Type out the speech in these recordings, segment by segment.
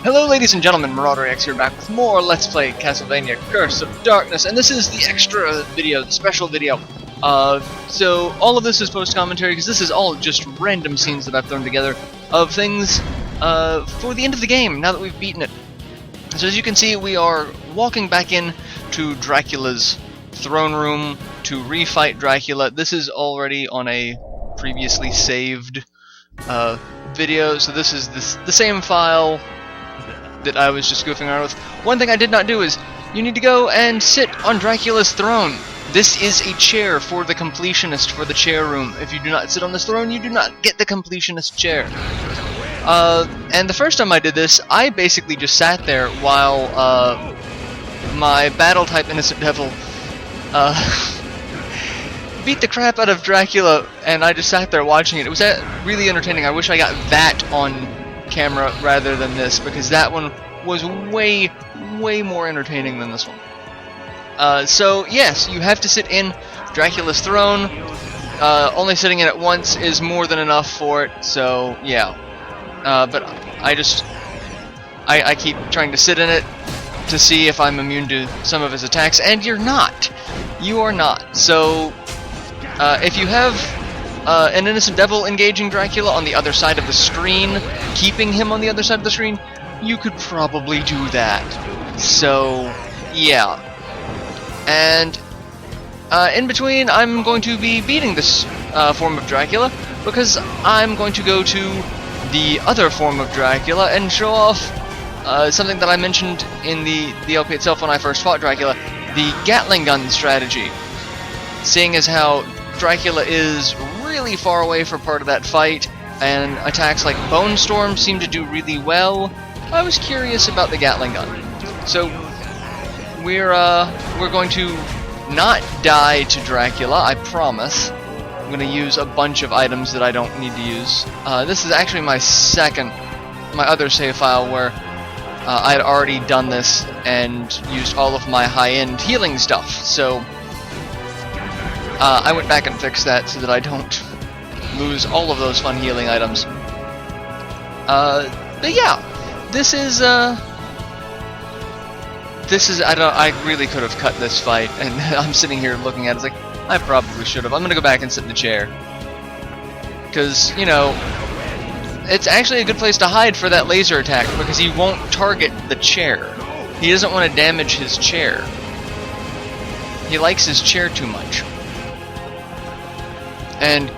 Hello ladies and gentlemen, MarauderEX here back with more Let's Play Castlevania Curse of Darkness, and this is the extra video, the special video. So all of this is post-commentary, because this is all just random scenes that I've thrown together of things for the end of the game, now that we've beaten it. So as you can see, we are walking back in to Dracula's throne room to refight Dracula. This is already on a previously saved video, so this is the same file that I was just goofing around with. One thing I did not do is, you need to go and sit on Dracula's throne. This is a chair for the completionist for the chair room. If you do not sit on this throne, you do not get the completionist chair. And the first time I did this, I basically just sat there while my battle-type Innocent Devil beat the crap out of Dracula, and I just sat there watching it. It was really entertaining. I wish I got that on camera rather than this, because that one was way more entertaining than this one. So yes, you have to sit in Dracula's throne. Only sitting in it once is more than enough for it, so yeah. But I keep trying to sit in it to see if I'm immune to some of his attacks, and you're not. You are not. So if you have an Innocent Devil engaging Dracula on the other side of the screen, keeping him on the other side of the screen, you could probably do that. So, yeah. And in between, I'm going to be beating this form of Dracula, because I'm going to go to the other form of Dracula and show off something that I mentioned in the LP itself when I first fought Dracula, the Gatling gun strategy. Seeing as how Dracula is really far away for part of that fight, and attacks like Bone Storm seem to do really well, I was curious about the Gatling gun. So we're going to not die to Dracula, I promise. I'm going to use a bunch of items that I don't need to use. This is actually my other save file where I had already done this and used all of my high-end healing stuff, so I went back and fixed that so that I don't lose all of those fun healing items. But yeah, this is I really could have cut this fight, and I'm sitting here looking at it, it's like, I probably should have. I'm gonna go back and sit in the chair, because, you know, it's actually a good place to hide for that laser attack, because he won't target the chair. He doesn't want to damage his chair. He likes his chair too much. And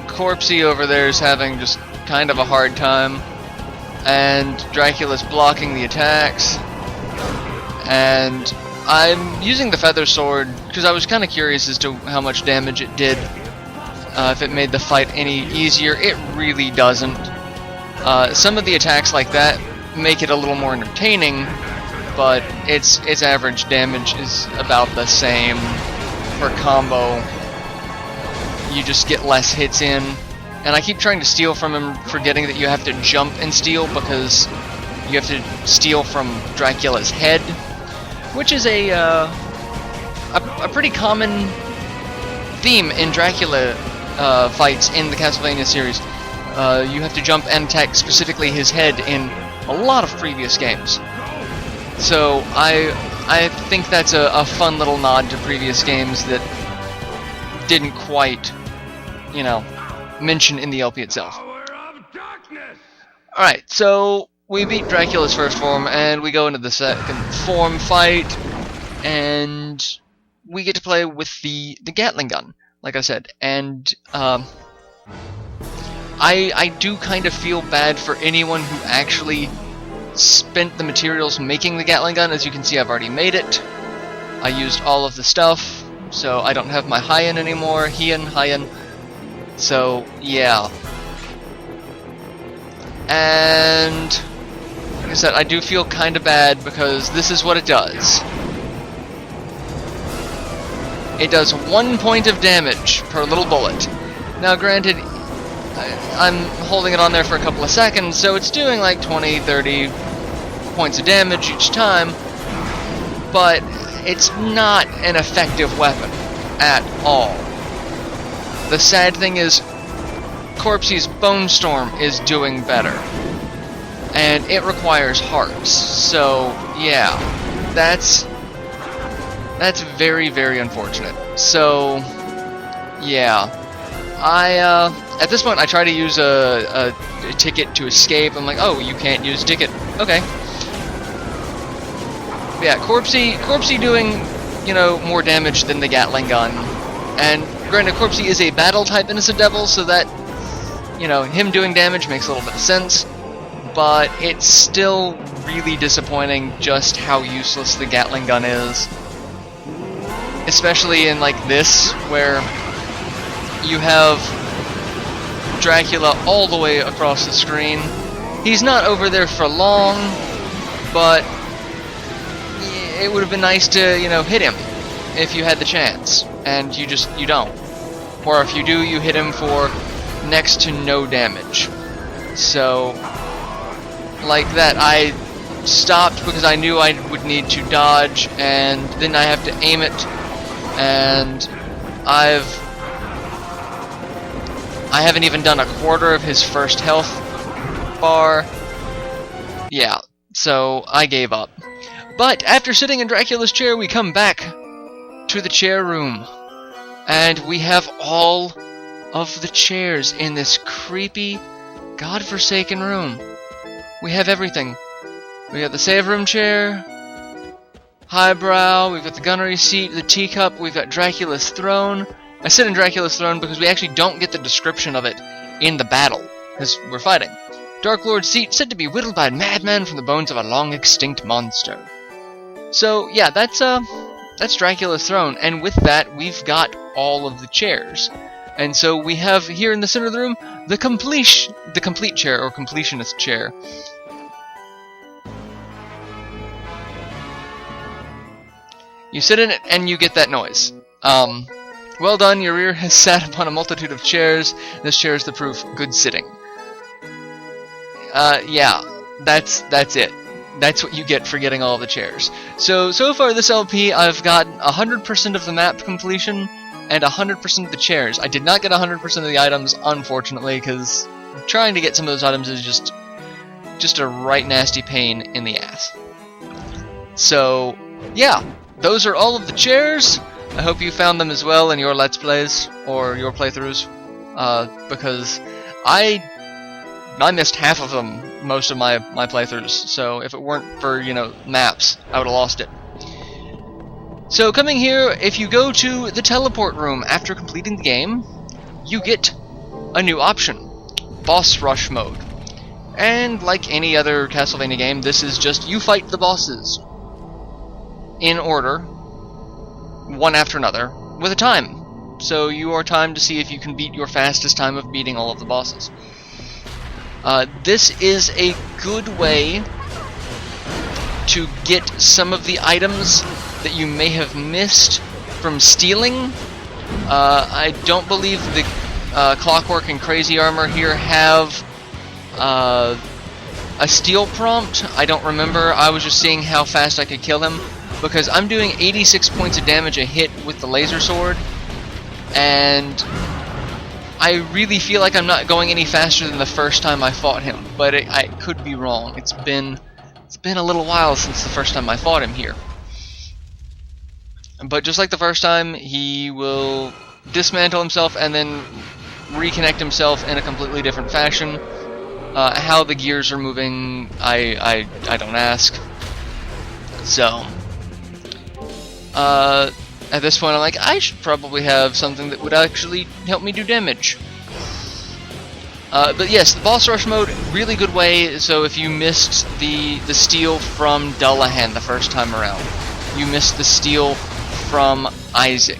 Corpsey over there is having just kind of a hard time, and Dracula's blocking the attacks, and I'm using the feather sword because I was kind of curious as to how much damage it did, if it made the fight any easier. It really doesn't. Some of the attacks like that make it a little more entertaining, but its average damage is about the same per combo. You just get less hits in, and I keep trying to steal from him, forgetting that you have to jump and steal, because you have to steal from Dracula's head, which is a pretty common theme in Dracula fights in the Castlevania series. You have to jump and attack specifically his head in a lot of previous games. So I think that's a fun little nod to previous games that didn't quite, you know, mention in the LP itself. Alright, so we beat Dracula's first form, and we go into the second form fight, and we get to play with the Gatling gun, like I said, and I do kind of feel bad for anyone who actually spent the materials making the Gatling gun. As you can see, I've already made it. I used all of the stuff, so I don't have my high-end anymore, high-end. So, yeah. And like I said, I do feel kind of bad, because this is what it does. It does 1 point of damage per little bullet. Now granted, I'm holding it on there for a couple of seconds, so it's doing like 20, 30 points of damage each time, but it's not an effective weapon at all. The sad thing is, Corpsey's Bone Storm is doing better. and it requires hearts. So yeah, that's very, very unfortunate. So yeah, at this point I try to use a ticket to escape. I'm like, oh, you can't use ticket. Okay. Yeah, Corpsey doing, you know, more damage than the Gatling gun. And granted, Corpsey is a battle type Innocent Devil, so that, you know, him doing damage makes a little bit of sense. But it's still really disappointing just how useless the Gatling gun is. Especially in like this, where you have Dracula all the way across the screen. He's not over there for long, but it would have been nice to, you know, hit him if you had the chance, and you don't. Or if you do, you hit him for next to no damage. So, like that, I stopped because I knew I would need to dodge, and then I have to aim it, and I haven't even done a quarter of his first health bar. Yeah, so I gave up. But after sitting in Dracula's chair, we come back to the chair room, and we have all of the chairs in this creepy, godforsaken room. We have everything. We got the save room chair, highbrow, we've got the gunnery seat, the teacup, we've got Dracula's throne. I sit in Dracula's throne because we actually don't get the description of it in the battle, because we're fighting. Dark Lord's seat, said to be whittled by a madman from the bones of a long-extinct monster. So, yeah, that's Dracula's throne, and with that, we've got all of the chairs. And so we have here in the center of the room the complete chair, or completionist chair. You sit in it, and you get that noise. Well done, your rear has sat upon a multitude of chairs. This chair is the proof. Good sitting. Yeah, that's it. That's what you get for getting all the chairs. So far this LP, I've got 100% of the map completion and 100% of the chairs. I did not get 100% of the items, unfortunately, because trying to get some of those items is just a right nasty pain in the ass. So, yeah, those are all of the chairs. I hope you found them as well in your Let's Plays, or your playthroughs, because I missed half of them most of my playthroughs, so if it weren't for, you know, maps, I would have lost it. So coming here, if you go to the teleport room after completing the game, you get a new option, Boss Rush Mode. And like any other Castlevania game, this is just you fight the bosses in order, one after another, with a time. So you are timed to see if you can beat your fastest time of beating all of the bosses. This is a good way to get some of the items that you may have missed from stealing. I don't believe the Clockwork and Crazy Armor here have a steal prompt. I don't remember. I was just seeing how fast I could kill him, because I'm doing 86 points of damage a hit with the laser sword, and I really feel like I'm not going any faster than the first time I fought him, but I could be wrong. It's been a little while since the first time I fought him here. But just like the first time, he will dismantle himself and then reconnect himself in a completely different fashion. How the gears are moving, I don't ask. So, at this point I'm like, I should probably have something that would actually help me do damage. But yes, the Boss Rush mode, really good way. So if you missed the steal from Dullahan the first time around, you missed the steal from Isaac,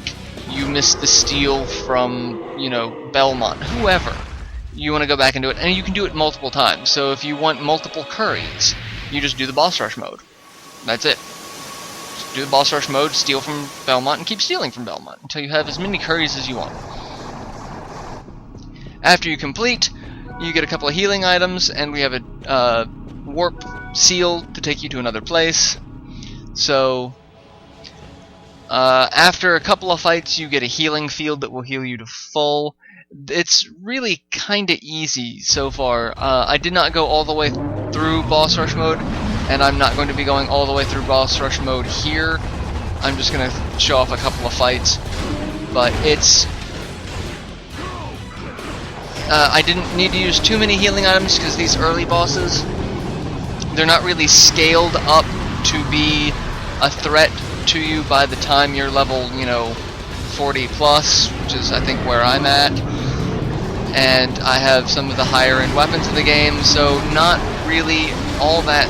you missed the steal from, you know, Belmont, whoever, you want to go back and do it, and you can do it multiple times. So if you want multiple curries, you just do the Boss Rush mode. That's it. Just do the Boss Rush mode, steal from Belmont, and keep stealing from Belmont until you have as many curries as you want. After you complete, you get a couple of healing items, and we have a warp seal to take you to another place. So after a couple of fights, you get a healing field that will heal you to full. It's really kinda easy so far. I did not go all the way through boss rush mode, and I'm not going to be going all the way through boss rush mode here. I'm just going to show off a couple of fights, but it's... I didn't need to use too many healing items because these early bosses, they're not really scaled up to be a threat to you by the time you're level, you know, 40 plus, which is I think where I'm at. And I have some of the higher end weapons in the game, so not really all that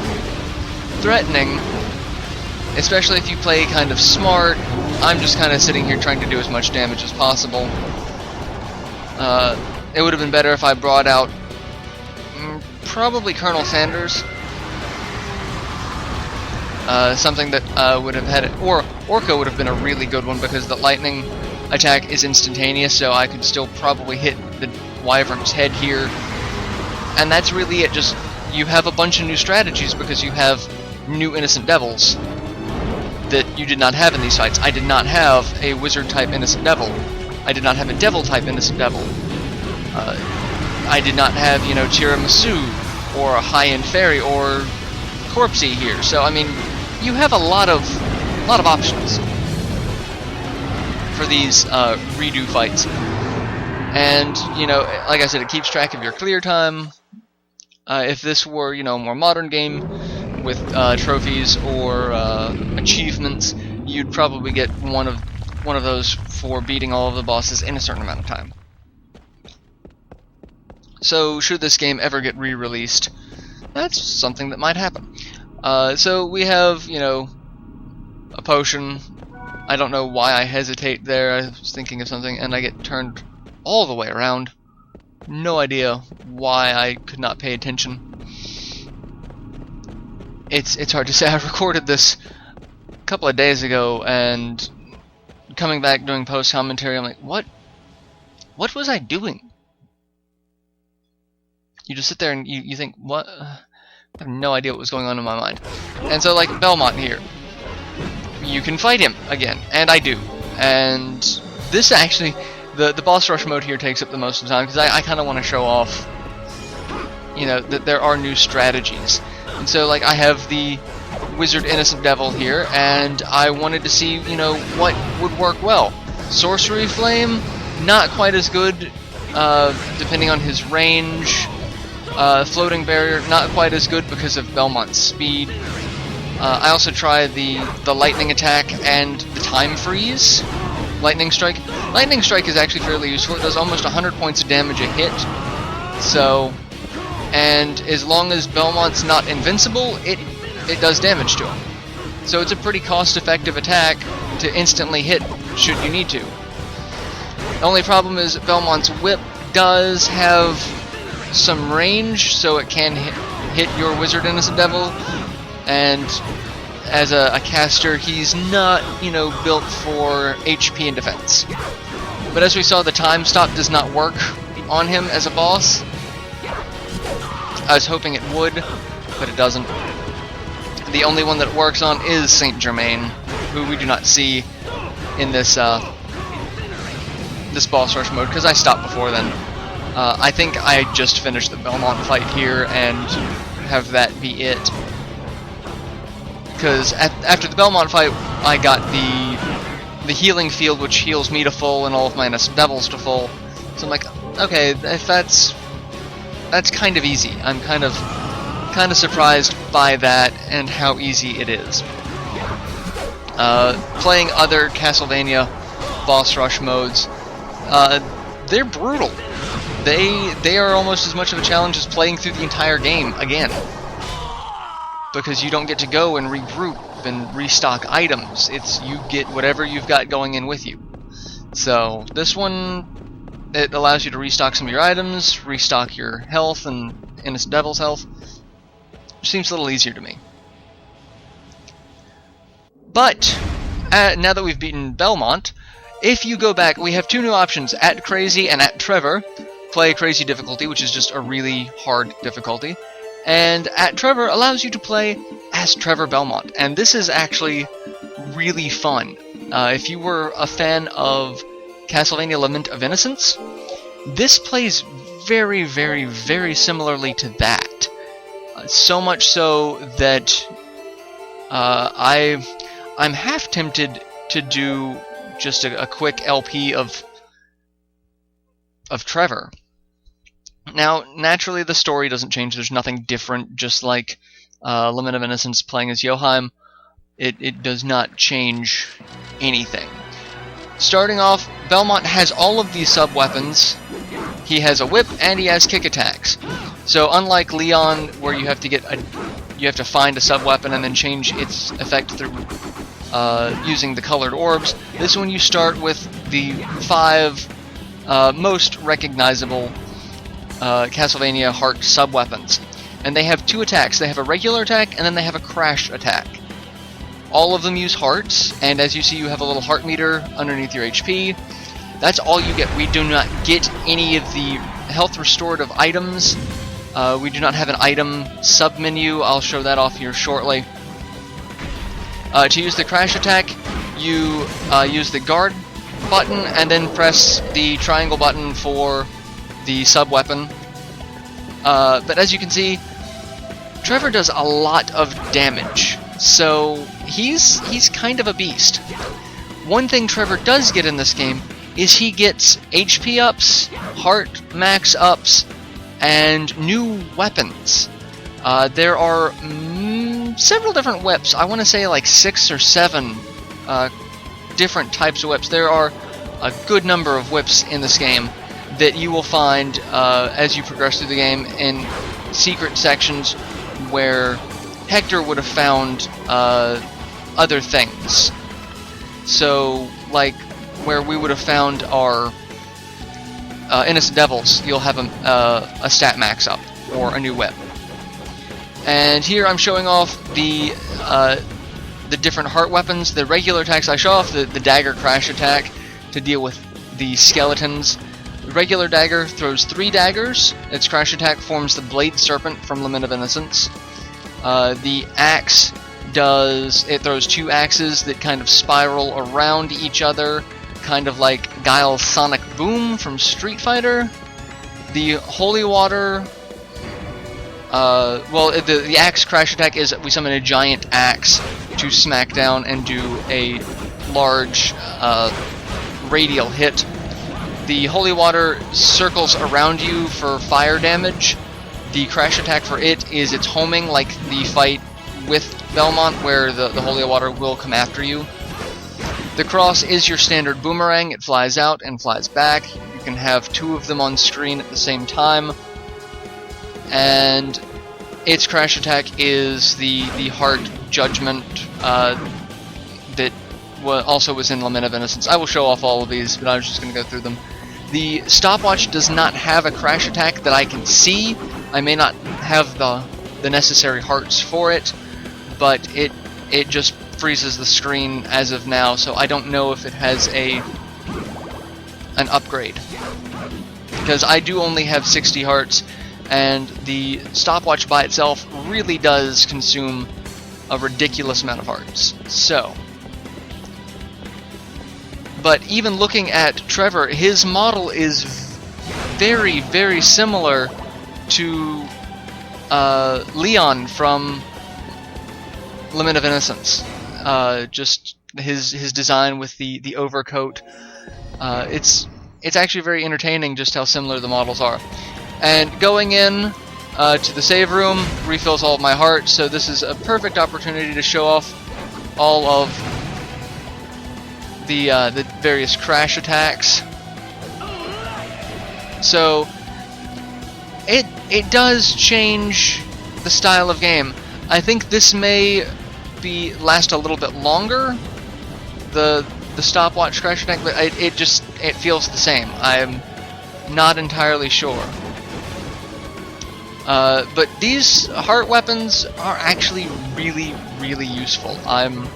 threatening, especially if you play kind of smart. I'm just kind of sitting here trying to do as much damage as possible. It would have been better if I brought out probably Colonel Sanders. Something that would have had it, or Orca would have been a really good one because the lightning attack is instantaneous, so I could still probably hit the Wyvern's head here. And that's really it. Just, you have a bunch of new strategies because you have new Innocent Devils that you did not have in these fights. I did not have a Wizard-type Innocent Devil. I did not have a Devil-type Innocent Devil. I did not have, you know, Tiramisu, or a high-end fairy, or Corpsey here. So, I mean, you have a lot of options for these redo fights. And, you know, like I said, it keeps track of your clear time. If this were, you know, a more modern game with trophies or achievements, you'd probably get one of those for beating all of the bosses in a certain amount of time. So, should this game ever get re-released, that's something that might happen. So we have, you know, a potion. I don't know why I hesitate there. I was thinking of something, and I get turned all the way around. No idea why I could not pay attention. It's hard to say. I recorded this a couple of days ago, and coming back doing post commentary, I'm like, what was I doing? You just sit there and you think, what? I have no idea what was going on in my mind. And so, like, Belmont here, you can fight him again, and I do. And this actually, the boss rush mode here takes up the most of the time, because I kind of want to show off, you know, that there are new strategies. And so, like, I have the Wizard Innocent Devil here, and I wanted to see, you know, what would work well. Sorcery Flame, not quite as good, depending on his range. Floating Barrier, not quite as good because of Belmont's speed. I also tried the Lightning Attack and the Time Freeze. Lightning Strike. Lightning Strike is actually fairly useful. It does almost 100 points of damage a hit. So, and as long as Belmont's not invincible, it does damage to him. So it's a pretty cost-effective attack to instantly hit should you need to. The only problem is Belmont's whip does have some range, so it can hit your Wizard Innocent Devil, and as a caster, he's not, you know, built for HP and defense. But as we saw, the time stop does not work on him as a boss. I was hoping it would, but it doesn't. The only one that it works on is Saint Germain, who we do not see in this this boss rush mode, because I stopped before then. I think I just finished the Belmont fight here and have that be it. Because after the Belmont fight, I got the healing field, which heals me to full and all of my Innocent Devils to full. So I'm like, okay, if that's kind of easy. I'm kind of surprised by that and how easy it is. Playing other Castlevania boss rush modes, they're brutal. They are almost as much of a challenge as playing through the entire game again, because you don't get to go and regroup and restock items. It's you get whatever you've got going in with you. So this one, it allows you to restock some of your items, restock your health and Innocent Devil's health. Seems a little easier to me. But now that we've beaten Belmont, if you go back, we have two new options: at Crazy and at Trevor. Play Crazy difficulty, which is just a really hard difficulty, and at Trevor allows you to play as Trevor Belmont, and this is actually really fun. If you were a fan of Castlevania Lament of Innocence, this plays very, very, very similarly to that. So much so that I'm half tempted to do just a quick LP of Trevor. Now, naturally, the story doesn't change. There's nothing different. Just like Limit of Innocence playing as Joheim, it does not change anything. Starting off, Belmont has all of these sub-weapons. He has a whip and he has kick attacks. So unlike Leon, where you have to find a sub-weapon and then change its effect through using the colored orbs, this one you start with the 5 most recognizable Castlevania Heart sub-weapons. And they have 2 attacks. They have a regular attack and then they have a crash attack. All of them use hearts, and as you see, you have a little heart meter underneath your HP. That's all you get. We do not get any of the health restorative items. We do not have an item sub-menu. I'll show that off here shortly. To use the crash attack, you use the guard button and then press the triangle button for the sub-weapon. But as you can see, Trevor does a lot of damage. So he's kind of a beast. One thing Trevor does get in this game is he gets HP ups, heart max ups, and new weapons. There are several different whips. I want to say like 6 or 7 different types of whips. There are a good number of whips in this game that you will find as you progress through the game in secret sections where Hector would have found other things. So, like where we would have found our innocent devils, you'll have a stat max up or a new whip. And here I'm showing off the different heart weapons. The regular attacks I show off the dagger crash attack to deal with the skeletons. The regular dagger throws 3 daggers. Its crash attack forms the Blade Serpent from Limit of Innocence. The axe throws 2 axes that kind of spiral around each other, kind of like Guile's Sonic Boom from Street Fighter. The Holy Water, the axe crash attack is we summon a giant axe to smack down and do a large radial hit. The Holy Water circles around you for fire damage. The crash attack for it is its homing, like the fight with Belmont, where the Holy Water will come after you. The cross is your standard boomerang. It flies out and flies back. You can have 2 of them on screen at the same time. And its crash attack is the Heart Judgment that also was in Lament of Innocence. I will show off all of these, but I was just going to go through them. The stopwatch does not have a crash attack that I can see. I may not have the necessary hearts for it, but it just freezes the screen as of now, so I don't know if it has an upgrade. Because I do only have 60 hearts, and the stopwatch by itself really does consume a ridiculous amount of hearts. So, but even looking at Trevor, his model is very, very similar to Leon from Limit of Innocence. Just his design with the overcoat. It's actually very entertaining just how similar the models are. And going in to the save room refills all of my hearts, so this is a perfect opportunity to show off all of the various crash attacks. So it does change the style of game. I think this may last a little bit longer, the stopwatch crash attack, but it feels the same. I'm not entirely sure. But these heart weapons are actually really, really useful. I'm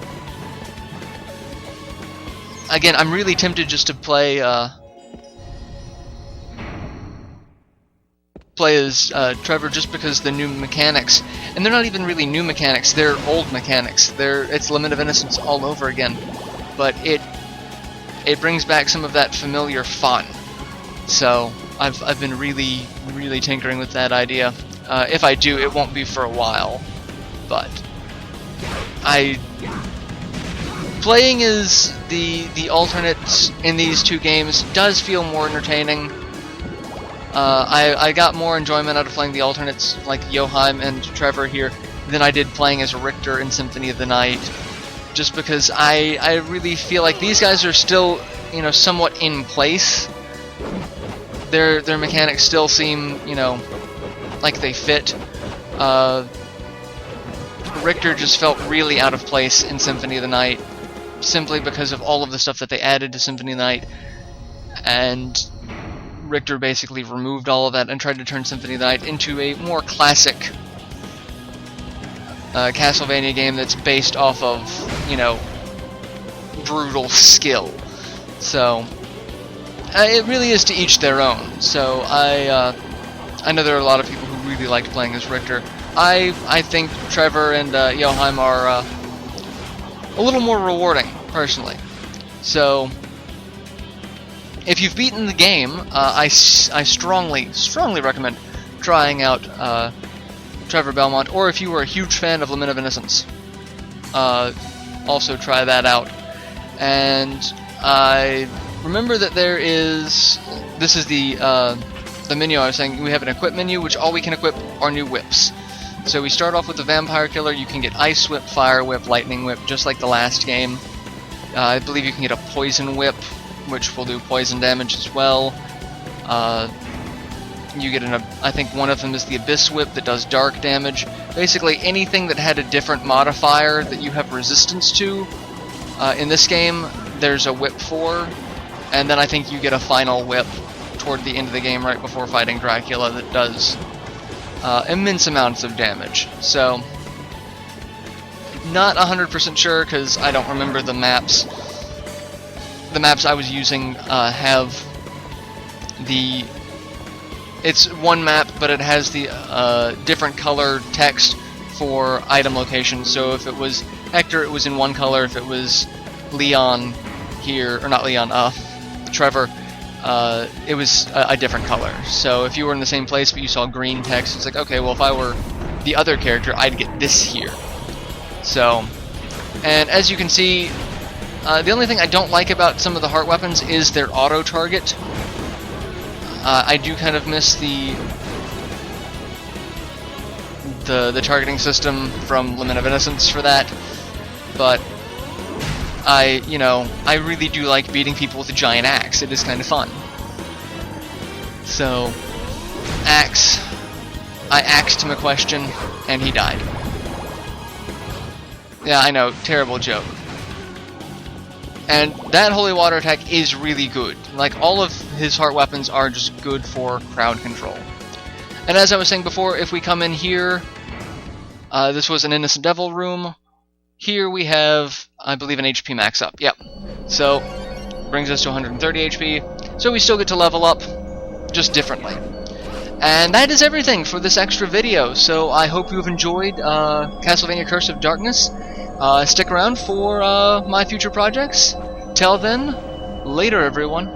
really tempted just to play as Trevor, just because the new mechanics, and they're not even really new mechanics, they're old mechanics. It's Limit of Innocence all over again, but it brings back some of that familiar fun. So I've been really, really tinkering with that idea. if I do, it won't be for a while. But playing as the alternates in these two games does feel more entertaining. I got more enjoyment out of playing the alternates like Joheim and Trevor here than I did playing as Richter in Symphony of the Night, just because I really feel like these guys are still, you know, somewhat in place. Their mechanics still seem, you know, like they fit. Richter just felt really out of place in Symphony of the Night, simply because of all of the stuff that they added to Symphony of the Night, and Richter basically removed all of that and tried to turn Symphony of the Night into a more classic Castlevania game that's based off of, you know, brutal skill. So it really is to each their own. So I know there are a lot of people who really liked playing as Richter. I think Trevor and Joheim are a little more rewarding, personally. So if you've beaten the game, I strongly recommend trying out Trevor Belmont, or if you were a huge fan of Lament of Innocence, also try that out. And I remember that there is, this is the menu I was saying, we have an equip menu, which all we can equip are new whips. So we start off with the Vampire Killer. You can get Ice Whip, Fire Whip, Lightning Whip, just like the last game. I believe you can get a Poison Whip, which will do poison damage as well. You get I think one of them is the Abyss Whip that does dark damage. Basically anything that had a different modifier that you have resistance to in this game, there's a whip for. And then I think you get a final whip toward the end of the game right before fighting Dracula that does immense amounts of damage. So not 100% sure because I don't remember the maps. The maps I was using have the... It's one map, but it has the different color text for item locations. So if it was Hector, it was in one color. If it was Leon here, or not Leon, Trevor, it was a different color. So if you were in the same place but you saw green text, it's like, okay, well if I were the other character, I'd get this here. So, and as you can see, the only thing I don't like about some of the heart weapons is their auto-target. I do kind of miss the targeting system from Lament of Innocence for that, but I really do like beating people with a giant axe. It is kind of fun. So, axe. I axed him a question, and he died. Yeah, I know, terrible joke. And that holy water attack is really good. Like, all of his heart weapons are just good for crowd control. And as I was saying before, if we come in here, this was an Innocent Devil room. Here we have, I believe, an HP max up. Yep. So, brings us to 130 HP. So we still get to level up, just differently. And that is everything for this extra video. So I hope you've enjoyed Castlevania Curse of Darkness. Stick around for my future projects. Till then, later everyone.